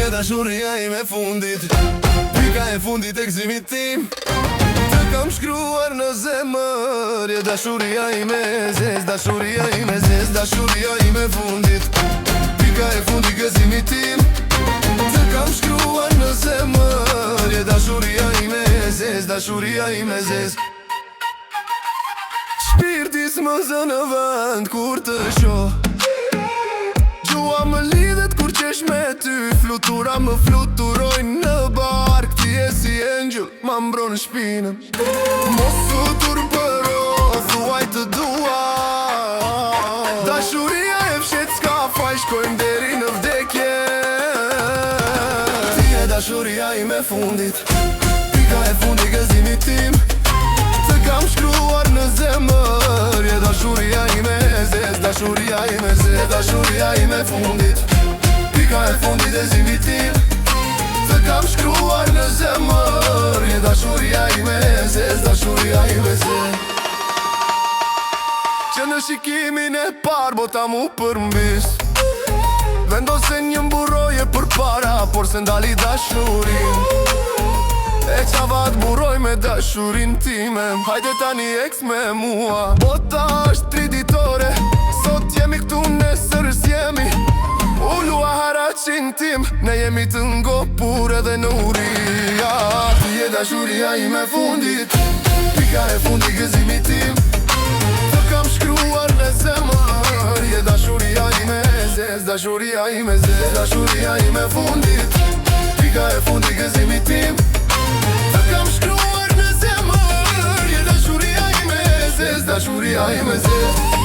e dashuria ime fundit, pika e fundit e gëzimit tim. Të kam shkruar në zemër, je dashuria ime zez, dashuria ime zez, dashuria ime fundit, pika e fundit gëzimit tim. Të kam shkruar në zemër, je dashuria ime zez, dashuria ime zez. Shpirti s'më zë në vend kur të shoh, gjua më lidhet kur qesh me ty, flutura më fluturojnë në bark. Ti je si angel, ma mbron në shpinën, mos futur përo, thuaj të dua. Dashuria e fshet s'ka faj, shkojmë deri në vdekje. Ti je dashuria ime fundit, pika e fundit gëzimit tim. Të kam shkruar në zemër, je dashuria ime zez, dashuria ime zez, dashuria ime fundit, pika e fundit e gëzimit tim. Të kam shkruar në zemër, je dashuria ime zez, dashuria ime zez. Që në shikimin e par bota mu përmbis, vendose një mburoje për para, por se ndali dashurin. E qavat buroj me dashurin time, hajde tani eks me mua. Bota është triditore, sot jemi këtu nesër s'jemi. Ullua haraqin tim, ne jemi të ngopur edhe në uria. Ti je dashuria ime fundit, pika e fundit gëzimit tim. Të kam shkruar në zemër, je dashuria ime zez, dashuria ime zez, dashuria ime fundit, pika e fundit gëzimit tim. Të kam shkruar në zemër, je dashuria ime zez, dashuria ime zez.